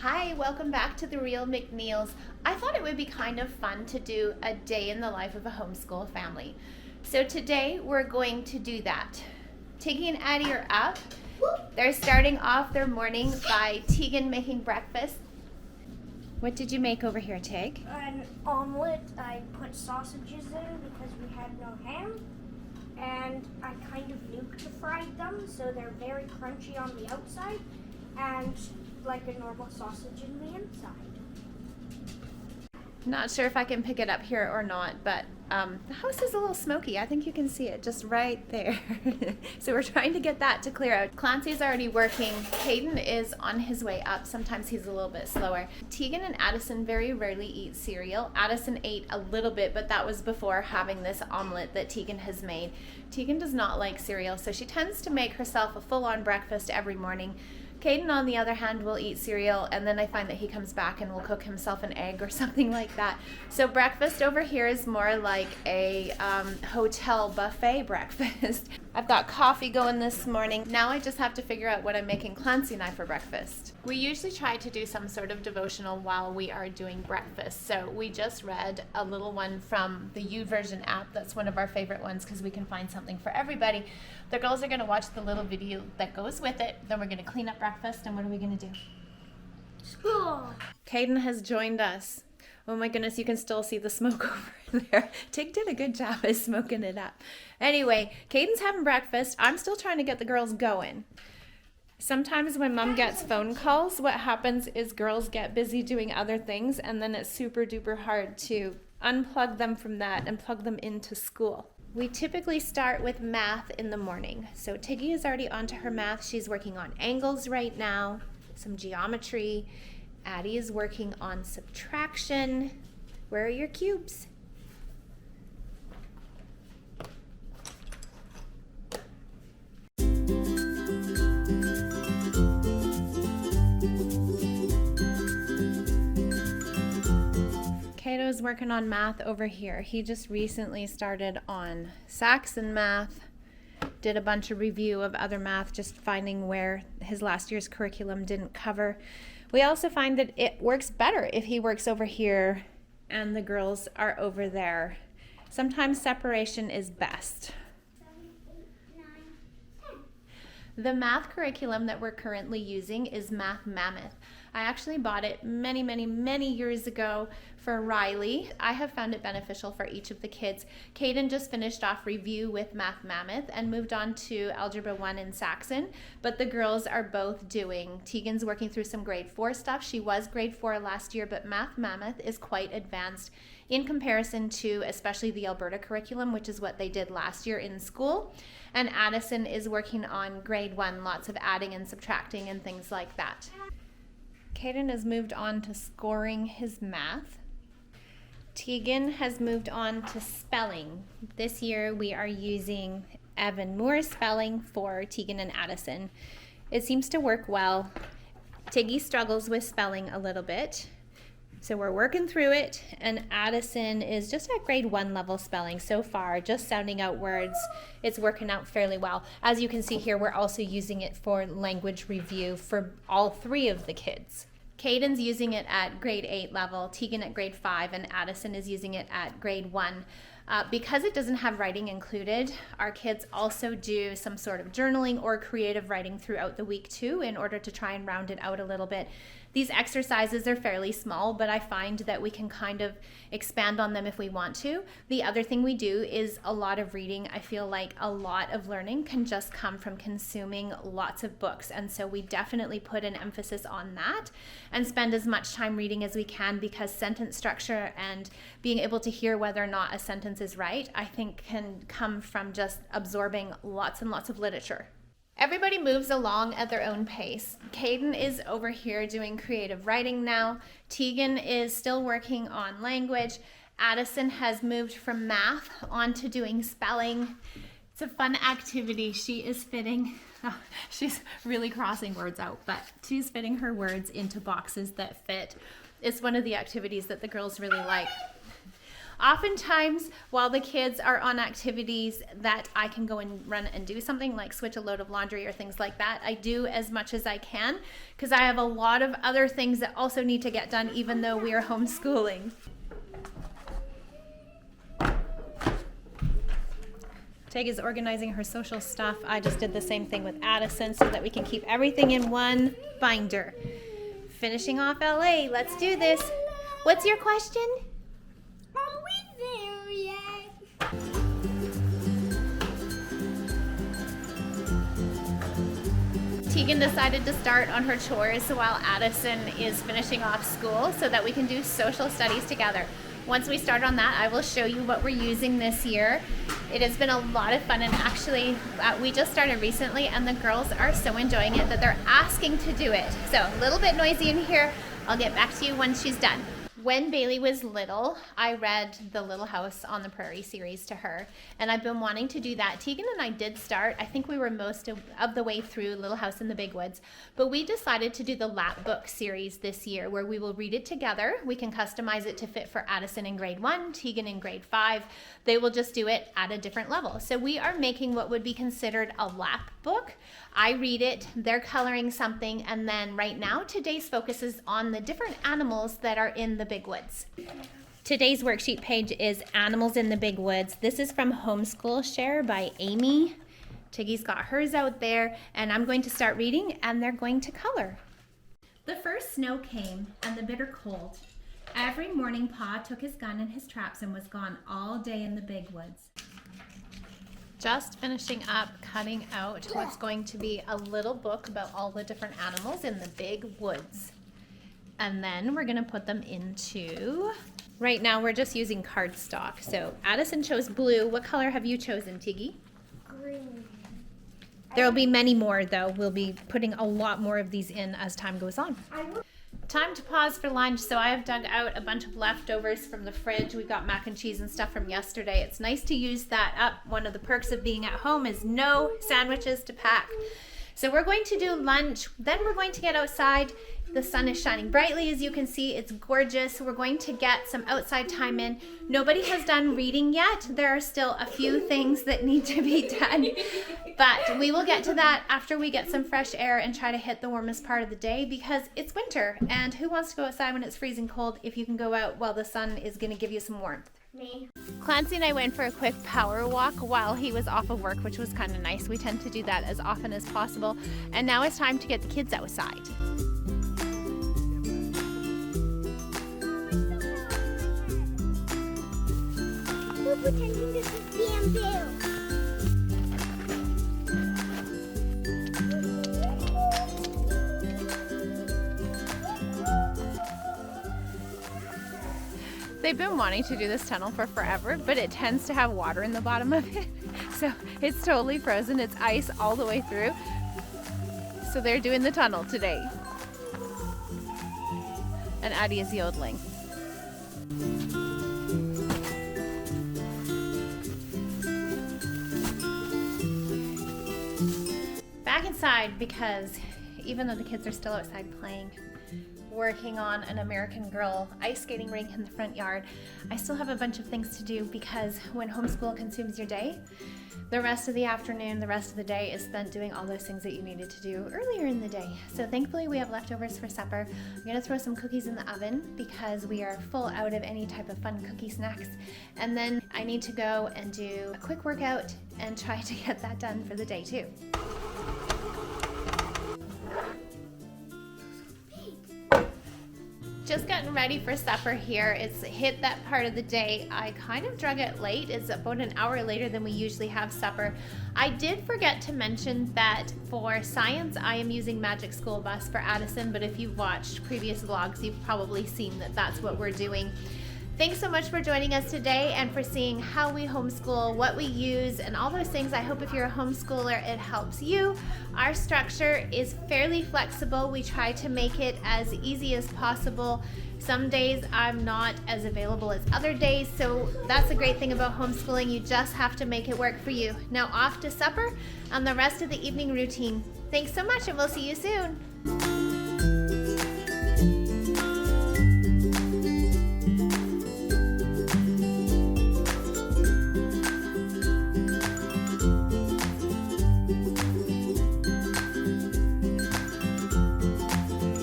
Hi, welcome back to The Real McNeals. I thought it would be kind of fun to do a day in the life of a homeschool family. So today we're going to do that. Tiggy and Addie are up. They're starting off their morning by Tegan making breakfast. What did you make over here, Tig? An omelet. I put sausages in because we had no ham. And I kind of nuke-fried them so they're very crunchy on the outside and like a normal sausage in the inside. Not sure if I can pick it up here or not, but the house is a little smoky. I think you can see it just right there. So we're trying to get that to clear out. Clancy's already working. Caden is on his way up. Sometimes he's a little bit slower. Tegan and Addison very rarely eat cereal. Addison ate a little bit, but that was before having this omelet that Tegan has made. Tegan does not like cereal, so she tends to make herself a full-on breakfast every morning. Caden, on the other hand, will eat cereal, and then I find that he comes back and will cook himself an egg or something like that. So breakfast over here is more like a hotel buffet breakfast. I've got coffee going this morning. Now I just have to figure out what I'm making Clancy and I for breakfast. We usually try to do some sort of devotional while we are doing breakfast. So we just read a little one from the YouVersion app. That's one of our favorite ones because we can find something for everybody. The girls are going to watch the little video that goes with it. Then we're going to clean up breakfast, and what are we going to do? School. Caden has joined us. Oh my goodness, you can still see the smoke over there. Tig did a good job of smoking it up. Anyway, Caden's having breakfast. I'm still trying to get the girls going. Sometimes when mom gets phone calls, what happens is girls get busy doing other things, and then it's super duper hard to unplug them from that and plug them into school. We typically start with math in the morning. So Tiggy is already onto her math. She's working on angles right now, some geometry. Addie is working on subtraction. Where are your cubes? Kato's working on math over here. He just recently started on Saxon math, did a bunch of review of other math, just finding where his last year's curriculum didn't cover. We also find that it works better if he works over here and the girls are over there. Sometimes separation is best. The math curriculum that we're currently using is Math Mammoth. I actually bought it many years ago for Riley. I have found it beneficial for each of the kids. Caden just finished off review with Math Mammoth and moved on to Algebra 1 in Saxon, but the girls are both doing. Tegan's working through some grade 4 stuff. She was grade 4 last year, but Math Mammoth is quite advanced in comparison to especially the Alberta curriculum, which is what they did last year in school. And Addison is working on grade 1, lots of adding and subtracting and things like that. Caden has moved on to scoring his math. Tegan has moved on to spelling. This year we are using Evan Moore spelling for Tegan and Addison. It seems to work well. Tiggy struggles with spelling a little bit, so we're working through it, and Addison is just at grade 1 level spelling so far, just sounding out words. It's working out fairly well. As you can see here, we're also using it for language review for all 3 of the kids. Caden's using it at grade 8 level, Tegan at grade 5, and Addison is using it at grade 1. Because it doesn't have writing included, our kids also do some sort of journaling or creative writing throughout the week too, in order to try and round it out a little bit. These exercises are fairly small, but I find that we can kind of expand on them if we want to. The other thing we do is a lot of reading. I feel like a lot of learning can just come from consuming lots of books, and so we definitely put an emphasis on that and spend as much time reading as we can, because sentence structure and being able to hear whether or not a sentence is right, I think, can come from just absorbing lots and lots of literature. Everybody moves along at their own pace. Caden is over here doing creative writing now. Tegan is still working on language. Addison has moved from math on to doing spelling. It's a fun activity. She is fitting, she's really crossing words out, but she's fitting her words into boxes that fit. It's one of the activities that the girls really like. Oftentimes, while the kids are on activities that I can go and run and do something like switch a load of laundry or things like that, I do as much as I can because I have a lot of other things that also need to get done even though we are homeschooling. Teg is organizing her social stuff. I just did the same thing with Addison so that we can keep everything in one binder. Finishing off LA, let's do this. What's your question? Are we there yet? Tegan decided to start on her chores while Addison is finishing off school so that we can do social studies together. Once we start on that, I will show you what we're using this year. It has been a lot of fun, and actually we just started recently and the girls are so enjoying it that they're asking to do it. So a little bit noisy in here. I'll get back to you when she's done. When Bailey was little, I read the Little House on the Prairie series to her, and I've been wanting to do that. Tegan and I did start. I think we were most of the way through Little House in the Big Woods, but we decided to do the lap book series this year where we will read it together. We can customize it to fit for Addison in grade 1, Tegan in grade 5. They will just do it at a different level. So we are making what would be considered a lap book. I read it, they're coloring something, and then right now today's focus is on the different animals that are in the Big Woods. Today's worksheet page is Animals in the Big Woods. This is from Homeschool Share by Amy. Tiggy's got hers out there, and I'm going to start reading and they're going to color. The first snow came and the bitter cold. Every morning Pa took his gun and his traps and was gone all day in the Big Woods. Just finishing up cutting out what's going to be a little book about all the different animals in the Big Woods. And then we're gonna put them into, right now we're just using cardstock. So Addison chose blue. What color have you chosen, Tiggy? Green. There will be many more though. We'll be putting a lot more of these in as time goes on. Time to pause for lunch. So I have dug out a bunch of leftovers from the fridge. We got mac and cheese and stuff from yesterday. It's nice to use that up. One of the perks of being at home is no sandwiches to pack. So we're going to do lunch. Then we're going to get outside. The sun is shining brightly, as you can see. It's gorgeous. We're going to get some outside time in. Nobody has done reading yet. There are still a few things that need to be done, but we will get to that after we get some fresh air and try to hit the warmest part of the day because it's winter, and who wants to go outside when it's freezing cold if you can go out while the sun is going to give you some warmth? Me. Clancy and I went for a quick power walk while he was off of work, which was kind of nice. We tend to do that as often as possible, and now it's time to get the kids outside. We're pretending this is bamboo. They've been wanting to do this tunnel for forever, but it tends to have water in the bottom of it. So it's totally frozen. It's ice all the way through. So they're doing the tunnel today. And Addie is yodeling. Back inside because even though the kids are still outside playing, working on an American Girl ice skating rink in the front yard, I still have a bunch of things to do because when homeschool consumes your day, the rest of the afternoon, the rest of the day is spent doing all those things that you needed to do earlier in the day. So thankfully we have leftovers for supper. I'm gonna throw some cookies in the oven because we are full out of any type of fun cookie snacks. And then I need to go and do a quick workout and try to get that done for the day too. Just getting ready for supper here. It's hit that part of the day. I kind of drug it late. It's about an hour later than we usually have supper. I did forget to mention that for science, I am using Magic School Bus for Addison, but if you've watched previous vlogs, you've probably seen that that's what we're doing. Thanks so much for joining us today and for seeing how we homeschool, what we use, and all those things. I hope if you're a homeschooler, it helps you. Our structure is fairly flexible. We try to make it as easy as possible. Some days I'm not as available as other days, so that's the great thing about homeschooling. You just have to make it work for you. Now off to supper and the rest of the evening routine. Thanks so much, and we'll see you soon.